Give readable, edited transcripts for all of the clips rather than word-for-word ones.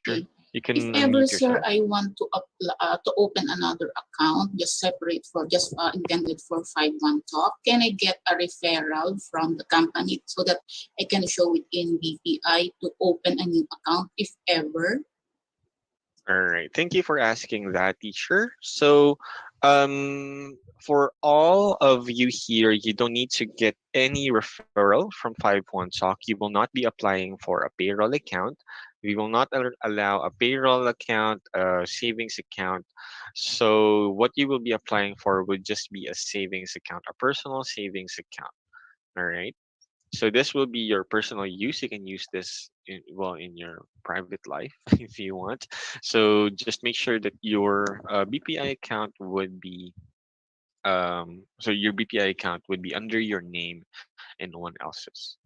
Okay. You If can ever, unmute sir, yourself. I want to open another account just separate for just intended for 5-1 talk, can I get a referral from the company so that I can show it in BPI to open a new account if ever? All right. Thank you for asking that, teacher. So, for all of you here, you don't need to get any referral from 5-1 Talk. You will not be applying for a payroll account. We will not allow a payroll account, a savings account. So, what you will be applying for would just be a savings account, a personal savings account. All right. So this will be your personal use. You can use this in, well, in your private life if you want. So just make sure that your BPI account would be your BPI account would be under your name and no one else's.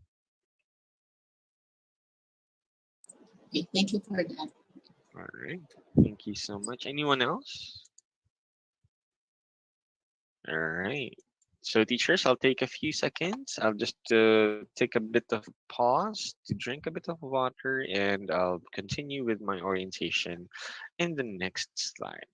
Okay, thank you for that. All right. Thank you so much. Anyone else? All right. So teachers, I'll take a few seconds. I'll just take a bit of pause to drink a bit of water, and I'll continue with my orientation in the next slide.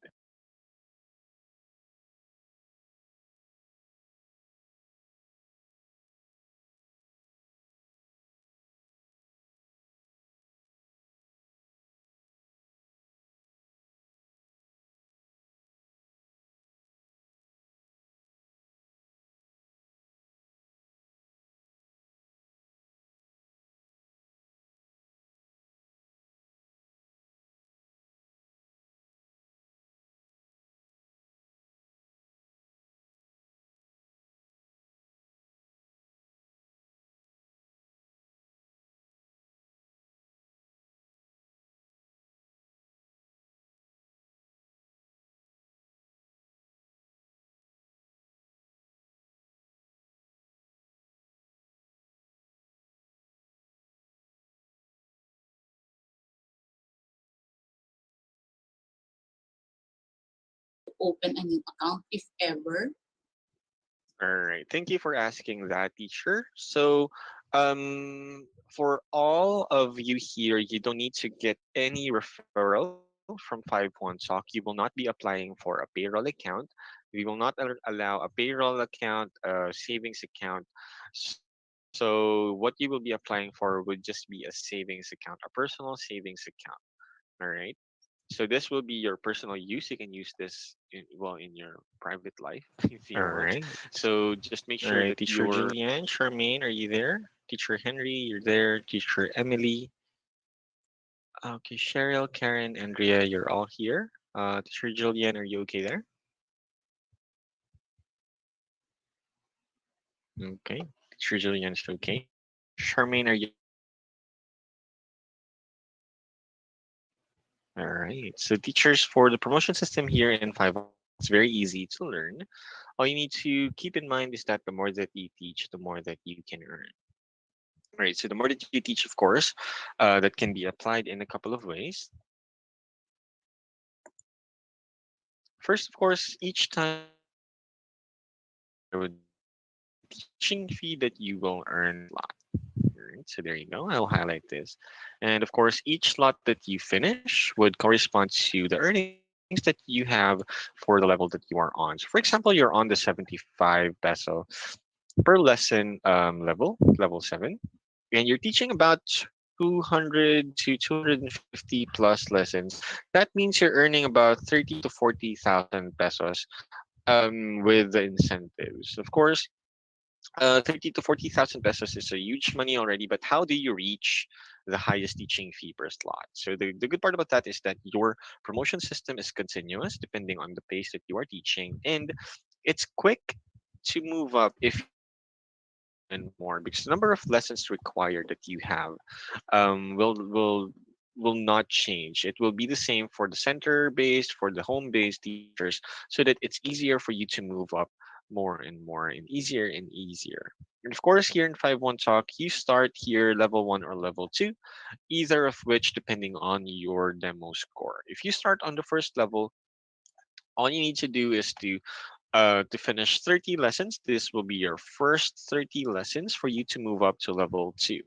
Open a new account if ever. All right. Thank you for asking that, teacher. So, for all of you here, you don't need to get any referral from 5-1 Talk. You will not be applying for a payroll account. We will not allow a payroll account, a savings account. So, what you will be applying for would just be a savings account, a personal savings account. All right. So this will be your personal use. You can use this in your private life if you All want. right. So just make All sure right, that Teacher your Julianne, Charmaine, are you there? Teacher Henry, you're there. Teacher Emily. Okay, Cheryl, Karen, Andrea, you're all here. Teacher Julianne, are you okay there? Okay. Teacher Julianne's okay. Charmaine, are you? All right. So teachers, for the promotion system here in 5, it's very easy to learn. All you need to keep in mind is that the more that you teach, the more that you can earn. Right. So the more that you teach, of course, that can be applied in a couple of ways. First, of course, each time that you teach, there would be a teaching fee that you will earn a lot. Alright, so there you go. I'll highlight this. And of course, each slot that you finish would correspond to the earnings that you have for the level that you are on. So for example, you're on the 75 peso per lesson level 7, and you're teaching about 200 to 250 plus lessons. That means you're earning about 30 to 40,000 pesos with the incentives. Of course, 30 to 40,000 pesos is a huge money already, but how do you reach the highest teaching fee per slot? So the good part about that is that your promotion system is continuous depending on the pace that you are teaching, and it's quick to move up if you want to teach more and more, because the number of lessons required that you have will not change. It will be the same for the center based, for the home based teachers, so that it's easier for you to move up more and more and easier. And of course, here in 5-1 Talk, you start here level 1 or level 2, either of which depending on your demo score. If you start on the first level, all you need to do is to finish 30 lessons. This will be your first 30 lessons for you to move up to level 2.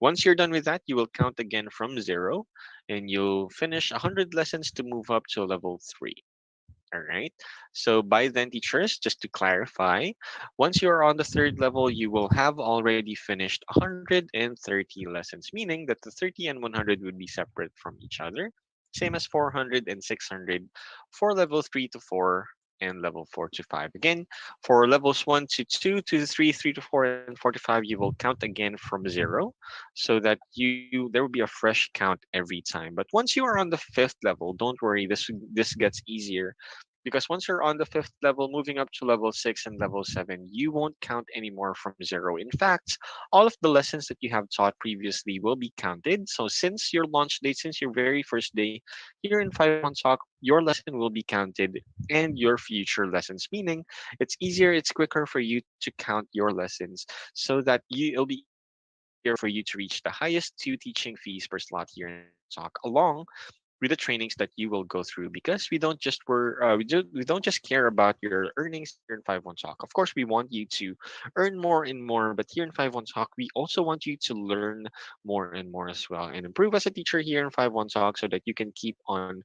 Once you're done with that, you will count again from zero, and you'll finish 100 lessons to move up to level 3. All right. So by then, teachers, just to clarify, once you're on the third level, you will have already finished 130 lessons, meaning that the 30 and 100 would be separate from each other, same as 400 and 600 for level 3 to 4 and level 4 to 5. Again, for levels 1 to 2 to 3, 3 to 4, and 4 to 5, you will count again from zero so that there will be a fresh count every time. But once you are on the fifth level, don't worry, this gets easier because once you're on the fifth level, moving up to level 6 and level 7, you won't count anymore from zero. In fact, all of the lessons that you have taught previously will be counted. So since your launch date, since your very first day here in 5-1 Talk, your lesson will be counted and your future lessons, meaning it's easier, it's quicker for you to count your lessons so that it'll be easier for you to reach the highest 2 teaching fees per slot here in 5-1 Talk, along with the trainings that you will go through because we don't just care about your earnings here in 5-1 Talk. Of course, we want you to earn more and more, but here in 5-1 Talk, we also want you to learn more and more as well and improve as a teacher here in 5-1 Talk so that you can keep on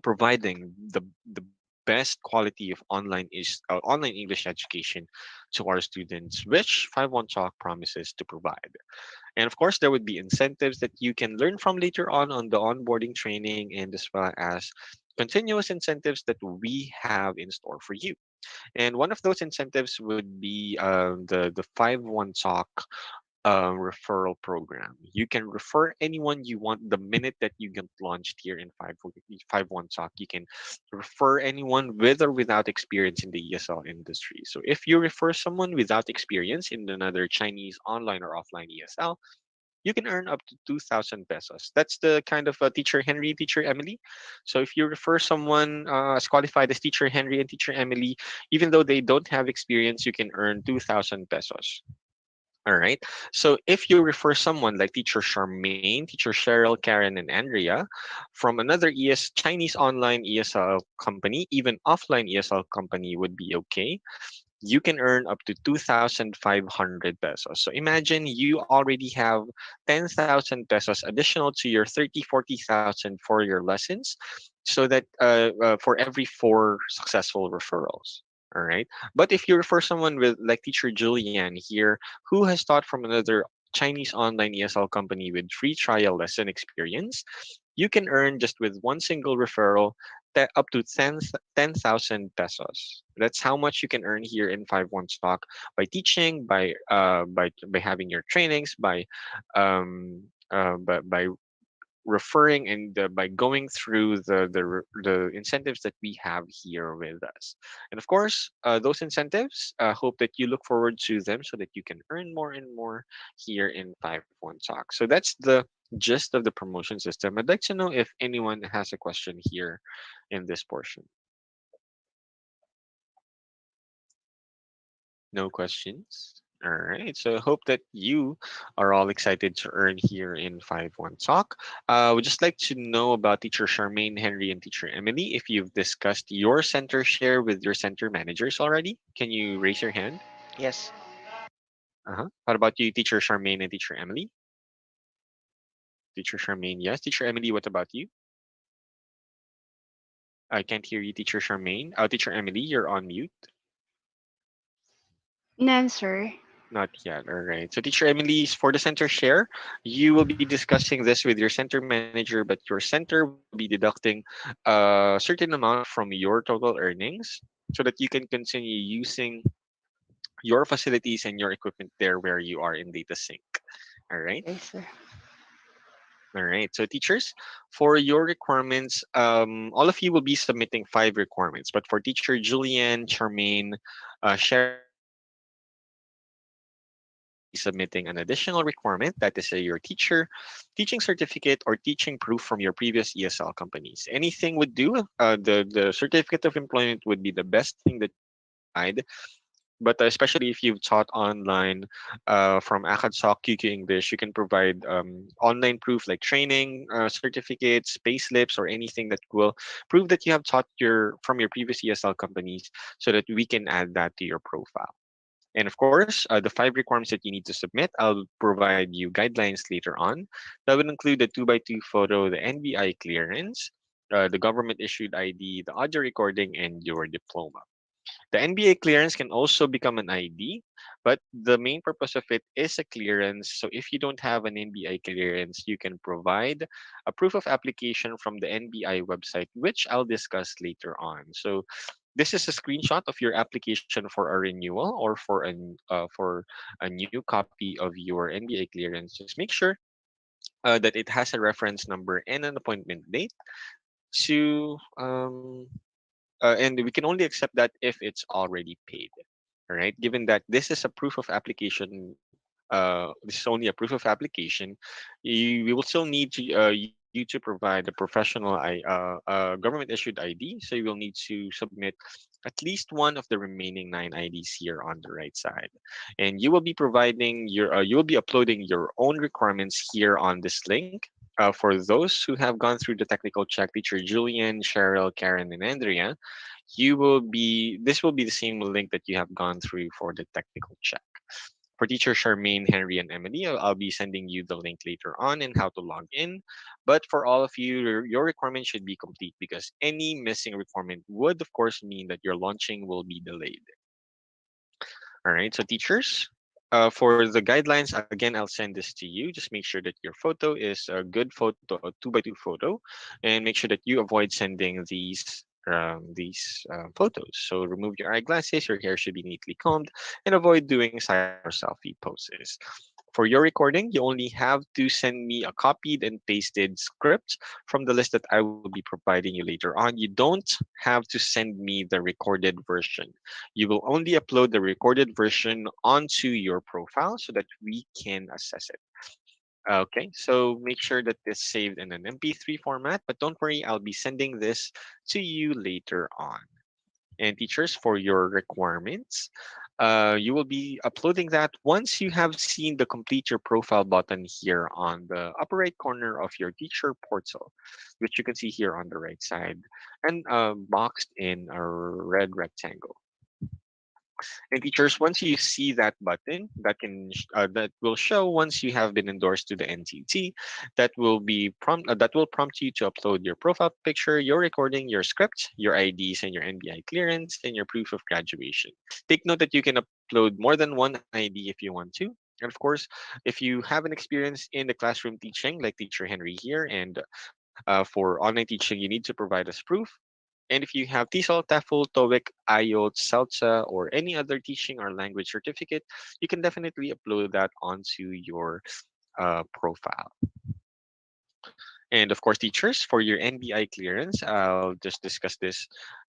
providing the best quality of online English education to our students, which 5-1 Talk promises to provide. And of course, there would be incentives that you can learn from later on the onboarding training, and as well as continuous incentives that we have in store for you. And one of those incentives would be the 5-1 Talk referral program. You can refer anyone you want the minute that you get launched here in 5-1 Talk. You can refer anyone with or without experience in the ESL industry. So if you refer someone without experience in another Chinese online or offline ESL, you can earn up to 2,000 pesos. That's the kind of teacher Henry, teacher Emily. So if you refer someone as qualified as teacher Henry and teacher Emily, even though they don't have experience, you can earn 2,000 pesos. All right. So if you refer someone like teacher Charmaine, teacher Cheryl, Karen, and Andrea from another Chinese online ESL company, even offline ESL company would be okay. You can earn up to 2,500 pesos. So imagine you already have 10,000 pesos additional to your 30, 40,000 for your lessons so that for every 4 successful referrals. All right. But if you refer someone with like teacher Julian here, who has taught from another Chinese online ESL company with free trial lesson experience, you can earn just with one single referral up to 10,000 pesos. That's how much you can earn here in 5-1 Stock by teaching, by having your trainings, by referring and by going through the incentives that we have here with us. And of course, those incentives, hope that you look forward to them so that you can earn more and more here in 5-1 Talk. So that's the gist of the promotion system. I'd like to know if anyone has a question here in this portion. No questions? All right. So I hope that you are all excited to earn here in 5-1 Talk. Would just like to know about teacher Charmaine, Henry, and teacher Emily. If you've discussed your center share with your center managers already, can you raise your hand? Yes. Uh-huh. What about you, teacher Charmaine and teacher Emily? Teacher Charmaine, yes. Teacher Emily, what about you? I can't hear you, teacher Charmaine. Teacher Emily, you're on mute. None, sir. Not yet. All right. So, Teacher Emily, for the center share, you will be discussing this with your center manager, but your center will be deducting a certain amount from your total earnings so that you can continue using your facilities and your equipment there where you are in data sync. All right. Yes, sir. All right. So, teachers, for your requirements, all of you will be submitting 5 requirements. But for teacher Julian, Charmaine, Cheryl, Karen, and Andrea, you will be submitting an additional requirement that is your teaching certificate or teaching proof from your previous ESL companies. Anything would do. The certificate of employment would be the best thing that you can provide, but especially if you've taught online from ACADSOC, QQ English, you can provide online proof like training certificates, payslips, or anything that will prove that you have taught from your previous ESL companies so that we can add that to your profile. And of course, the 5 requirements that you need to submit, I'll provide you guidelines later on. That would include the 2x2 photo, the NBI clearance, the government issued ID, the audio recording, and your diploma. The NBA clearance can also become an ID, but the main purpose of it is a clearance. So if you don't have an NBI clearance, you can provide a proof of application from the NBI website, which I'll discuss later on. So this is a screenshot of your application for a renewal or for a new copy of your NBA clearance. Just make sure that it has a reference number and an appointment date to and we can only accept that if it's already paid. All right. Given that this is a proof of application, this is only a proof of application, we will still need you to provide a professional government issued ID. So you will need to submit at least one of the remaining 9 IDs here on the right side, and you will be uploading your own requirements here on this link. For those who have gone through the technical check, teacher Julian, Cheryl, Karen, and Andrea, this will be the same link that you have gone through for the technical check. For teacher Charmaine, Henry, and Emily, I'll be sending you the link later on and how to log in. But for all of you, your requirement should be complete because any missing requirement would, of course, mean that your launching will be delayed. All right, so teachers, for the guidelines, again, I'll send this to you. Just make sure that your photo is a good photo, a 2x2 photo, and make sure that you avoid sending these photos. So remove your eyeglasses, your hair should be neatly combed, and avoid doing side or selfie poses. For your recording, you only have to send me a copied and pasted script from the list that I will be providing you later on. You don't have to send me the recorded version. You will only upload the recorded version onto your profile so that we can assess it. Okay, so make sure that it's saved in an MP3 format, but don't worry, I'll be sending this to you later on. And teachers, for your requirements, you will be uploading that once you have seen the complete your profile button here on the upper right corner of your teacher portal, which you can see here on the right side and boxed in a red rectangle. And teachers, once you see that button, that will show once you have been endorsed to the NTT, that will prompt you to upload your profile picture, your recording, your script, your IDs, and your NBI clearance, and your proof of graduation. Take note that you can upload more than one ID if you want to. And of course, if you have an experience in the classroom teaching, like teacher Henry here, and for online teaching, you need to provide us proof. And if you have TESOL, TEFL, TOEIC, IELTS, SELTSA, or any other teaching or language certificate, you can definitely upload that onto your profile. And of course, teachers, for your NBI clearance, I'll just discuss this.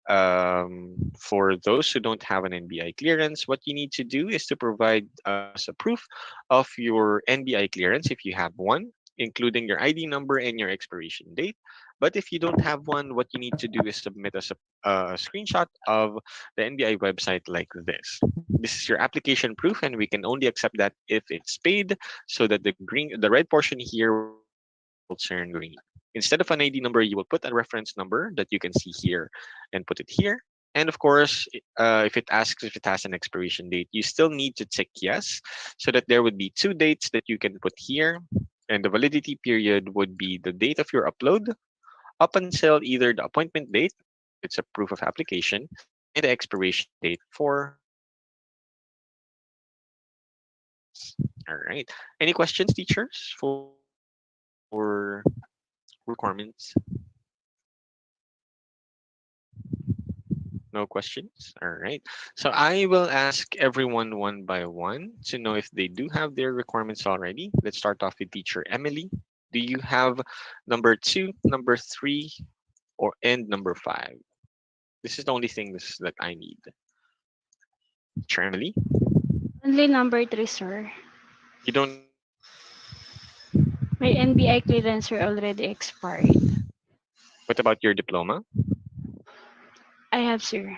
For those who don't have an NBI clearance, what you need to do is to provide us a proof of your NBI clearance if you have one, including your ID number and your expiration date. But if you don't have one, what you need to do is submit us a screenshot of the NBI website like this. This is your application proof, and we can only accept that if it's paid, so that the red portion here will turn green. Instead of an ID number, you will put a reference number that you can see here and put it here. And of course, if it asks if it has an expiration date, you still need to tick yes, so that there would be two dates that you can put here. And the validity period would be the date of your upload up until either the appointment date, if it's a proof of application, and the expiration date for all right. Any questions, teachers, for requirements? No questions? All right. So I will ask everyone one by one to know if they do have their requirements already. Let's start off with teacher Emily. Do you have number 2, number 3, or and number 5? This is the only thing that I need. Teacher Emily, Only number 3, sir. you don't have your NBI clearance. My NBI clearance are already expired. What about your diploma? I have, sir.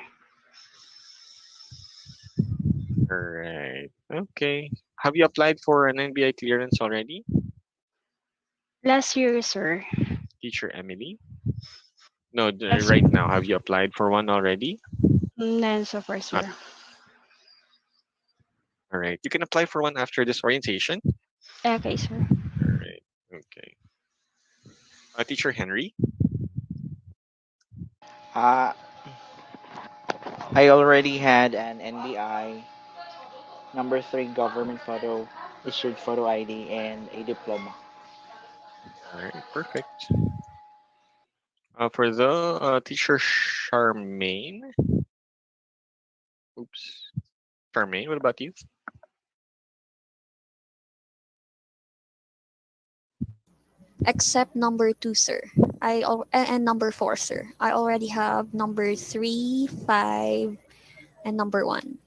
All right. Okay. Have you applied for an NBI clearance already, Last year, sir. teacher Emily? No, Last year. right now. Have you applied for one already? None so far, Not. sir. All right. You can apply for one after this orientation. Okay, sir. All right. Okay. Teacher Henry. Uh, I already had an NBI number 3 government photo, issued photo ID, and a diploma. All right. Perfect. For the teacher Charmaine. Oops. Charmaine, what about you? Except number two, sir. And number four, sir. I already have number three, five, and number one.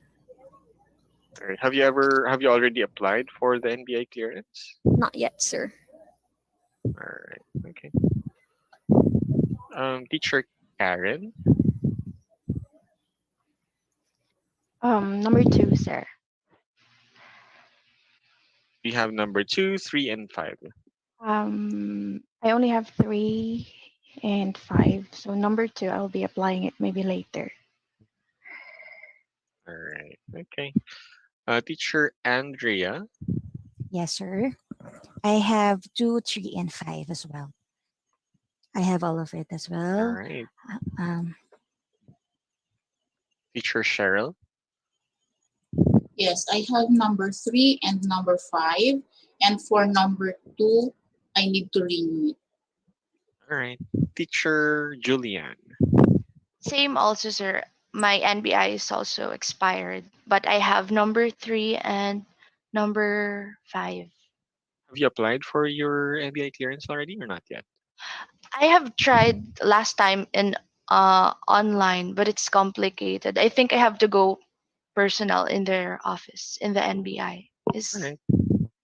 All right. Have you already applied for the NBA clearance? Not yet, sir. All right. Okay. Teacher Karen. Number two, sir. We have number two, three, and five. I only have three and five, so number two, I'll be applying it maybe later. All right. Okay. Teacher Andrea. Yes, sir. I have two, three, and five as well. I have all of it as All well. right. Um, Teacher Cheryl. Yes, I have number 3 and number 5. And for number 2, I need to renew it. All right. Teacher Julian. Same also, sir. My NBI is also expired, but I have number 3 and number 5. Have you applied for your NBA clearance already or not yet? I have tried last time in online, but it's complicated. I think I have to go personal in their office in the NBI. All Is right.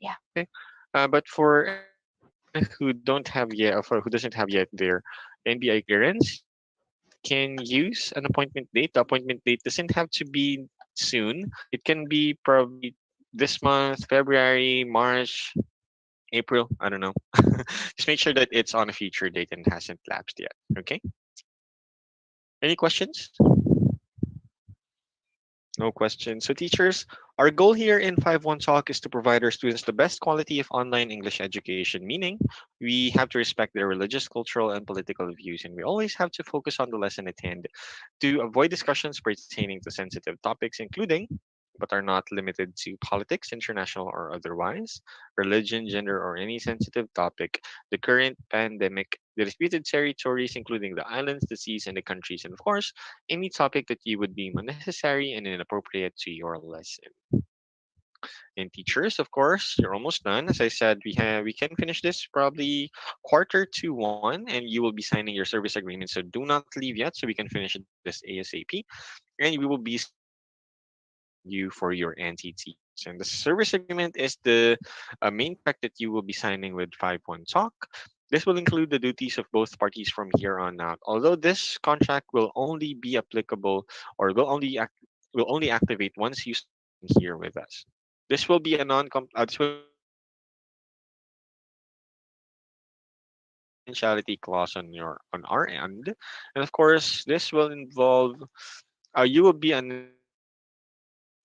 yeah. Okay. But for anyone who don't have yet, or for who doesn't have yet their NBA clearance, you can use an appointment date. The appointment date doesn't have to be soon. It can be probably this month, February, March, April. I don't know. Just make sure that it's on a future date and hasn't lapsed yet. Okay. Any questions? No question. So, teachers, our goal here in 5-1 Talk is to provide our students the best quality of online English education, meaning we have to respect their religious, cultural, and political views, and we always have to focus on the lesson at hand to avoid discussions pertaining to sensitive topics, including but are not limited to politics, international or otherwise, religion, gender, or any sensitive topic, the current pandemic, the disputed territories, including the islands, the seas, and the countries, and of course, any topic that you would deem unnecessary and inappropriate to your lesson. And teachers, of course, you're almost done. As I said, we can finish this probably quarter to one, and you will be signing your service agreement. So do not leave yet, so we can finish this ASAP, and we will be you for your NTT. And the service agreement is the main contract that you will be signing with 5-1 Talk. This will include the duties of both parties from here on out. Although this contract will only be applicable or will only activate once you start working here with us. This will be a this will be a confidentiality clause on our end, and of course, this will involve you will be an independent contractor,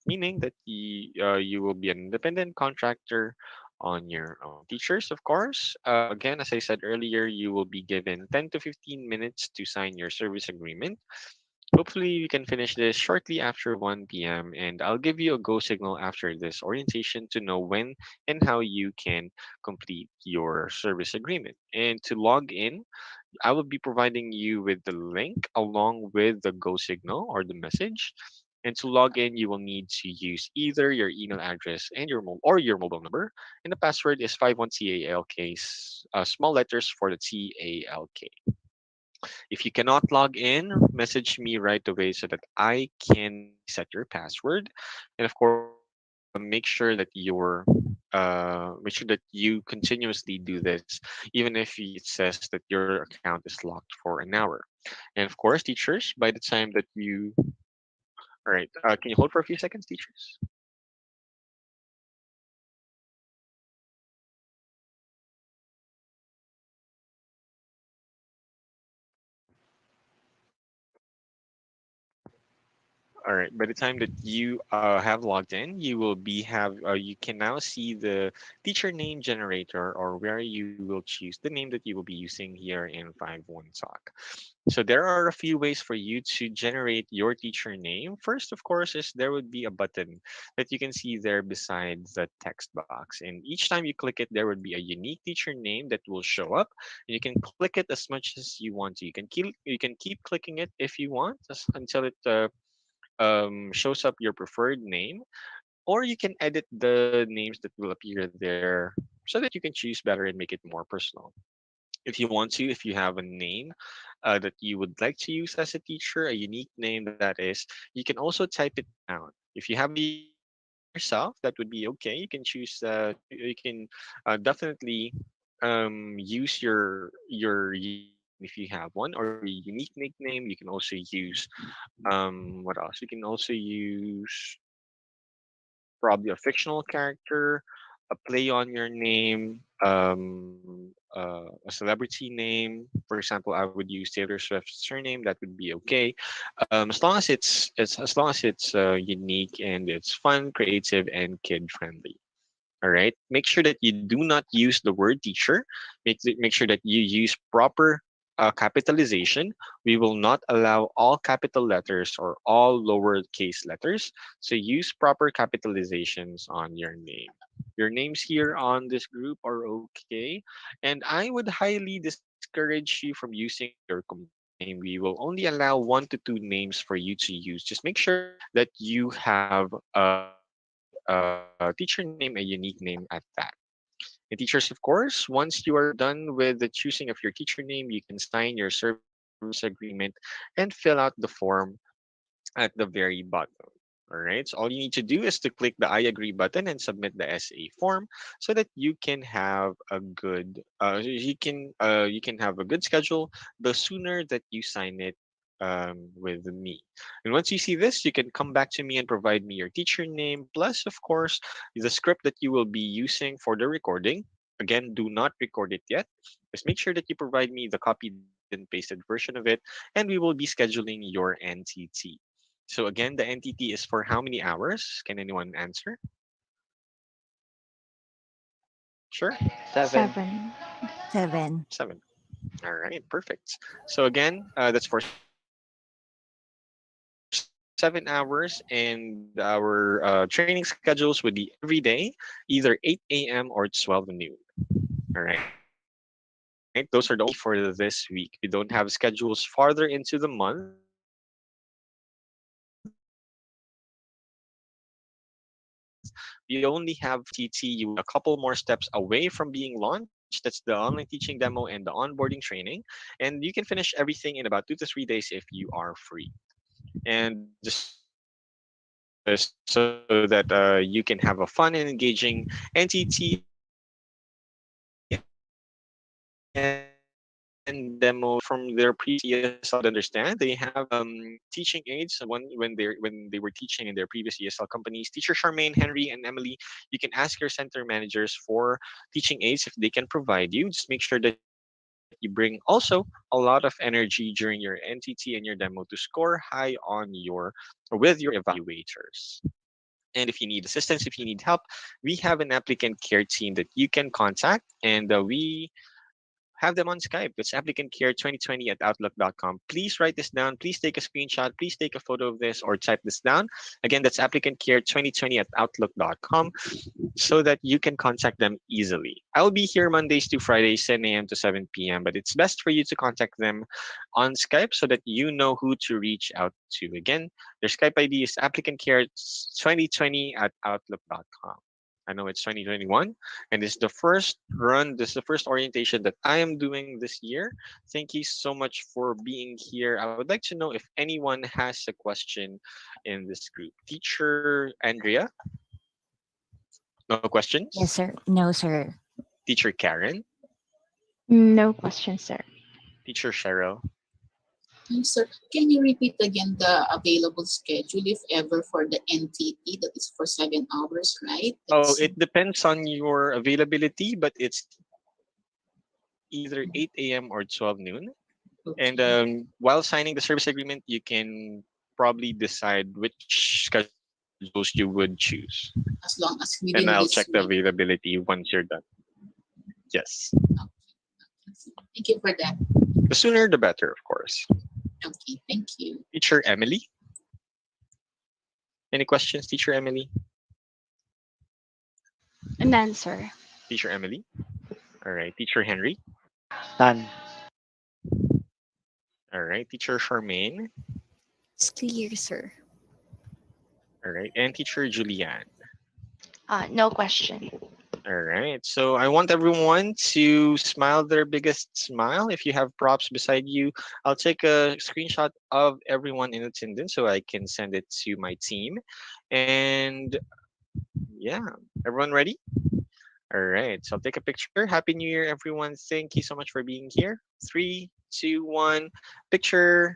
meaning that you will be an independent contractor on your own. Teachers, of course, again, as I said earlier, you will be given 10 to 15 minutes to sign your service agreement. Hopefully, we can finish this shortly after 1 p.m. and I'll give you a go signal after this orientation to know when and how you can complete your service agreement. And to log in, I will be providing you with the link along with the go signal or the message. And to log in, you will need to use either your email address and your mobile number. And the password is 51TALK, small letters for the TALK. If you cannot log in, message me right away so that I can reset your password. And of course, make sure that you continuously do this, even if it says that your account is locked for an hour. And of course, teachers, by the time that you, all right, can you hold for a few seconds, teachers? All right. By the time that you have logged in, you will be have you can now see the teacher name generator, or where you will choose the name that you will be using here in 51 Talk. So there are a few ways for you to generate your teacher name. First, of course, is there would be a button that you can see there beside the text box. And each time you click it, there would be a unique teacher name that will show up. And you can click it as much as you want to. You can keep clicking it if you want until it shows up your preferred name, or you can edit the names that will appear there so that you can choose better and make it more personal. If you want to, if you have a name that you would like to use as a teacher, a unique name that is, you can also type it down. If you have a unique name yourself, that would be okay. You can choose. You can definitely use your unique name if you have one, or your unique nickname. You can also use what else? You can also use probably a fictional character, a play on your name, a celebrity name. For example, I would use Taylor Swift's surname. That would be okay, as long as it's unique and it's fun, creative, and kid friendly. All right. Make sure that you do not use the word teacher. Make sure that you use proper capitalization. We will not allow all capital letters or all lowercase letters. So use proper capitalizations on your name. Your names here on this group are okay. And I would highly discourage you from using your complete name. We will only allow 1 to 2 names for you to use. Just make sure that you have a good teacher name, a unique name at that. And teachers, of course, once you are done with the choosing of your teacher name, you can sign your service agreement and fill out the form at the very bottom. All right. So all you need to do is to click the I agree button and submit the SA form so that you can have a good you can have a good schedule the sooner that you sign it with me. And once you see this, you can come back to me and provide me your teacher name plus, of course, the script that you will be using for the recording. Again, do not record it yet. Just make sure that you provide me the copied and pasted version of it, and we will be scheduling your NTT. So again, the NTT is for how many hours? Can anyone answer? Sure. 7. 7. 7. 7. All right, perfect. So again, that's for 7 hours, and our training schedules would be every day, either 8 a.m. or 12 noon. All right, those are the only for this week. We don't have schedules farther into the month. We only have TT for the first 7 days of the month. You will be a couple more steps away from being launched. That's the online teaching demo and the onboarding training. And you can finish everything in about 2 to 3 days if you are free. And just so that you can have a fun and engaging NTT demo and onboarding training, from their previous ESL, you would understand they have teaching aids when they were teaching in their previous ESL companies. Teacher Charmaine, Henry, and Emily, you can ask your center managers for teaching aids if they can provide you. Just make sure that you bring also a lot of energy during your NTT and your demo to score high on your with your evaluators. And if you need assistance, if you need help, we have an applicant care team that you can contact, and we have them on Skype. It's applicantcare2020@outlook.com. Please write this down. Please take a screenshot. Please take a photo of this or type this down. Again, that's applicantcare2020@outlook.com so that you can contact them easily. I'll be here Mondays to Fridays, 10 a.m. to 7 p.m., but it's best for you to contact them on Skype so that you know who to reach out to. Again, their Skype ID is applicantcare2020@outlook.com. I know it's 2021, and this is the first orientation that I am doing this year. Thank you so much for being here. I would like to know if anyone has a question in this group. Teacher Andrea, no questions? Yes, sir. No, sir. Teacher Karen, No question, sir. Teacher Cheryl. Sir, can you repeat again the available schedule if ever for the NTT that is for 7 hours, right? Oh, That's it depends on your availability, but it's either 8 a.m. or 12 noon. And okay. while signing the service agreement, you can probably decide which schedules you would choose. as long as And within I'll check this the week. availability once you're done. Yes. Thank you for that. The sooner the better, of course. Okay, thank you. Teacher Emily? Any questions, Teacher Emily? None, sir. Teacher Emily? All right. Teacher Henry? None. All right. Teacher Charmaine? It's clear, sir. All right. And Teacher Julianne? No question. All right. So I want everyone to smile their biggest smile. If you have props beside you, I'll take a screenshot of everyone in attendance so I can send it to my team. And yeah, everyone ready? All right. So I'll take a picture. Happy New Year, everyone. Thank you so much for being here. Three, two, one. Picture.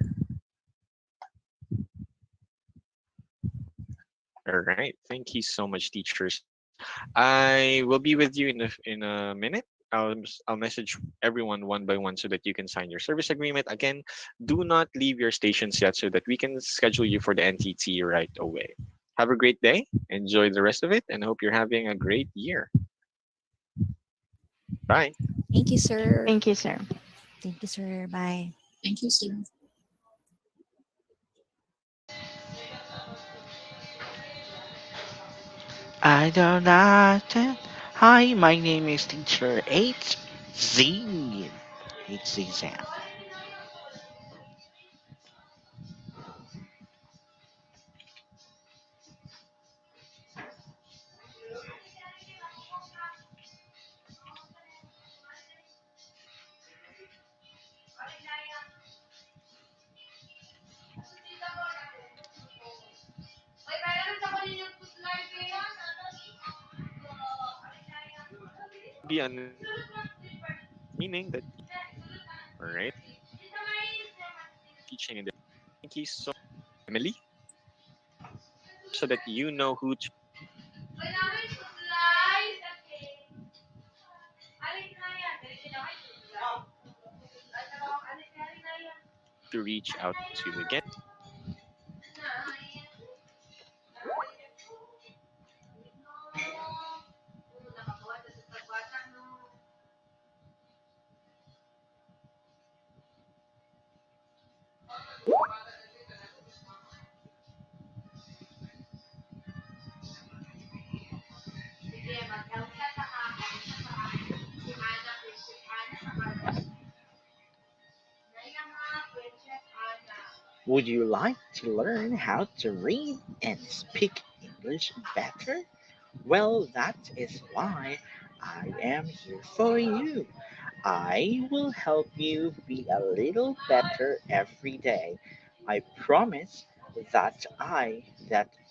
All right. Thank you so much, teachers. I will be with you in a minute. I'll message everyone one by one so that you can sign your service agreement. Again, do not leave your stations yet so that we can schedule you for the NTT right away. Have a great day. Enjoy the rest of it and hope you're having a great year. Bye. Thank you, sir. Thank you, sir. Thank you, sir. Bye. Thank you, sir. I don't know. Hi, my name is Teacher HZ. HZ Sam. Be unable, meaning that all right, teaching in the thank you so Emily, so that you know who to reach out to. Again, Would you like to learn how to read and speak English better? Well, that is why I am here for you. I will help you be a little better every day. I promise that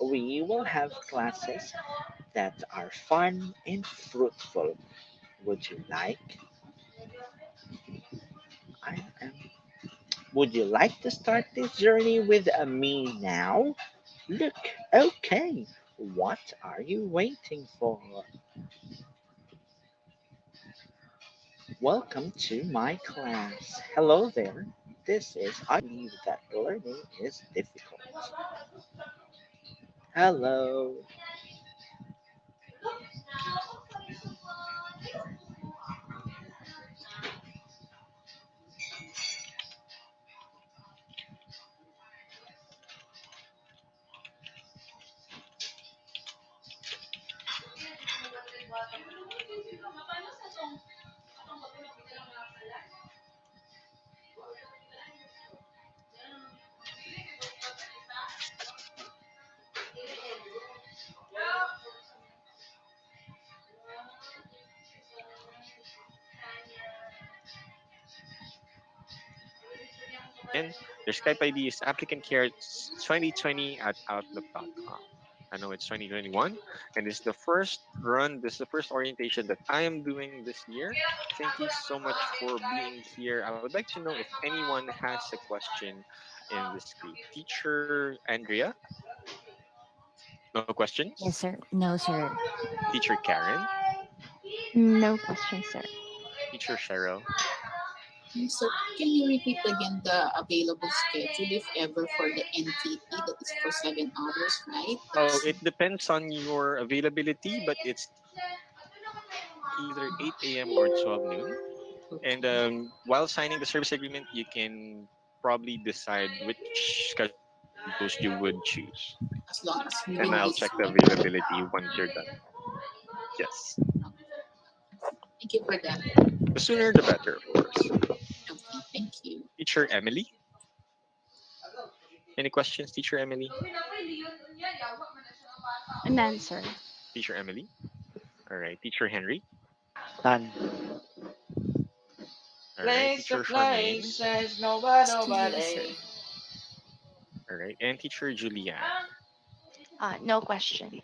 we will have classes that are fun and fruitful. Would you like I am Would you like to start this journey with me now? Look, okay. What are you waiting for? Welcome to my class. Hello there. This is I believe that learning is difficult. Hello. again, their Skype ID is applicantcare2020 at outlook.com. I know it's 2021, and this is the first run. This is the first orientation that I am doing this year. Thank you so much for being here. I would like to know if anyone has a question in this group. Teacher Andrea, no questions. Yes, sir. No, sir. Teacher Karen, No question, sir. Teacher Cheryl, So can you repeat again the available schedule if ever for the NTT that is for 7 hours, right? Oh, it depends on your availability, but it's either 8 a.m. or 12 noon. And Okay, while signing the service agreement, you can probably decide which schedules you would choose. as long as And I'll within check this the week. availability once you're done. Yes. Thank you for that. The sooner the better, of course. Okay, thank you. Teacher Emily, any questions, Teacher Emily? An answer. Teacher Emily? All right. Teacher Henry? None. All right. Teacher Charmaine? Still yes, sir. All right. And Teacher Julianne? No question.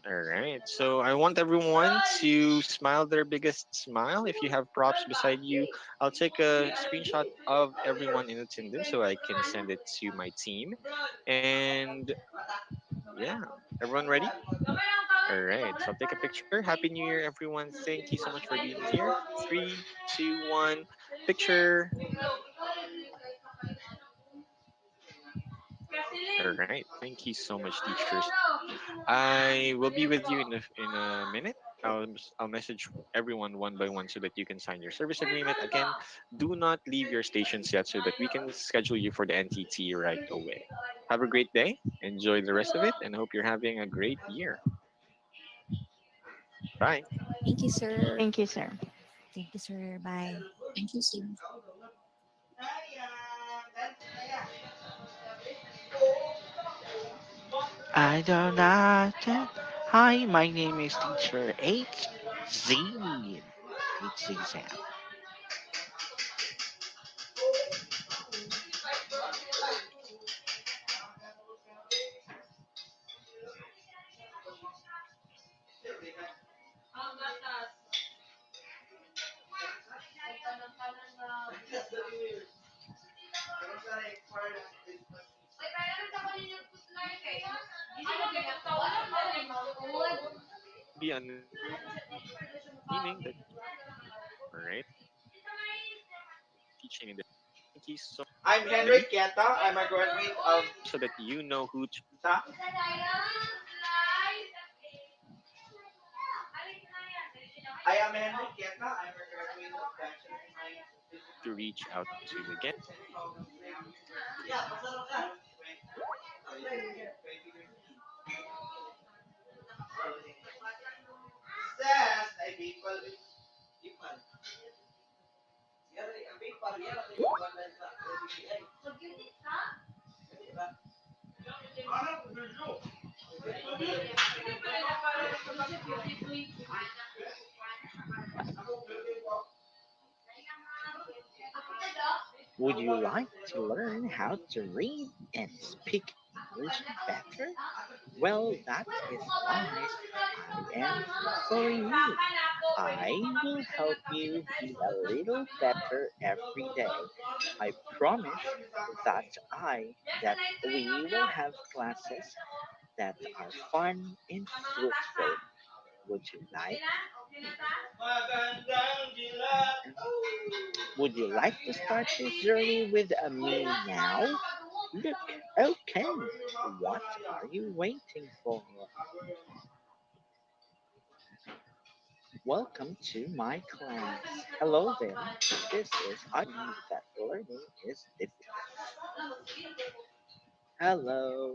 All right. So I want everyone to smile their biggest smile. If you have props beside you, I'll take a screenshot of everyone in attendance so I can send it to my team. And yeah, everyone ready? All right. So I'll take a picture. Happy New Year, everyone. Thank you so much for being here. Three, two, one. Picture. All right. Thank you so much, teachers. I will be with you in a minute. I'll message everyone one by one so that you can sign your service agreement. Again, do not leave your stations yet so that we can schedule you for the NTT right away. Have a great day. Enjoy the rest of it and hope you're having a great year. Bye. Thank you, sir. Thank you, sir. Thank you, sir. Bye. Thank you, sir. I don't know. Hi, my name is Teacher HZ. HZ Sam. Be understanding that all right teaching in the thank you so I'm Emily Henrik Kieta. I'm a graduate of so that you know who sa I am Henrik Kieta. I'm a graduate of Bachelor in Science in Physical to reach out to again. program. Yeah, masarap ka. 2020. Says ay people people. Yan ang people yan ang iwan sa LBI. Would you like to learn how to read and speak English better? Well, that is why I am here for you. I will help you be a little better every day. I promise that that we will have classes that are fun and fruitful. Would you like Would you like to start this journey with me now? Look, okay. What are you waiting for? Welcome to my class. Hello there. This is I believe that learning is difficult. Hello.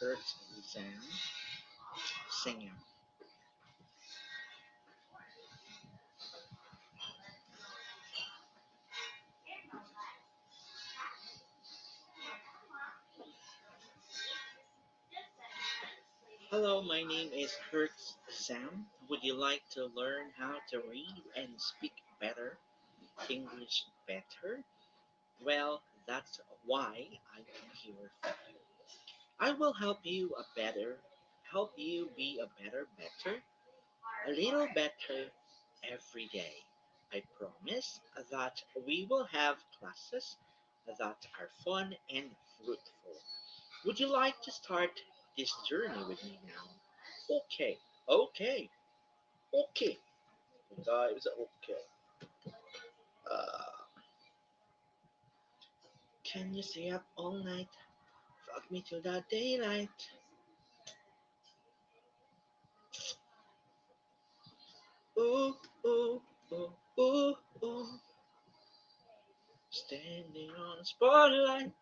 First exam, singer. Hello, my name is Hertz Sam. Would you like to learn how to read and speak better, English better? Well, that's why I am here for you. I will help you be a better, a little better every day. I promise that we will have classes that are fun and fruitful. Would you like to start this journey with me now? Okay, okay, okay. Guys, okay. Uh, can you stay up all night? Fuck me till the daylight. Ooh, ooh, ooh, ooh, ooh. Standing on the spotlight.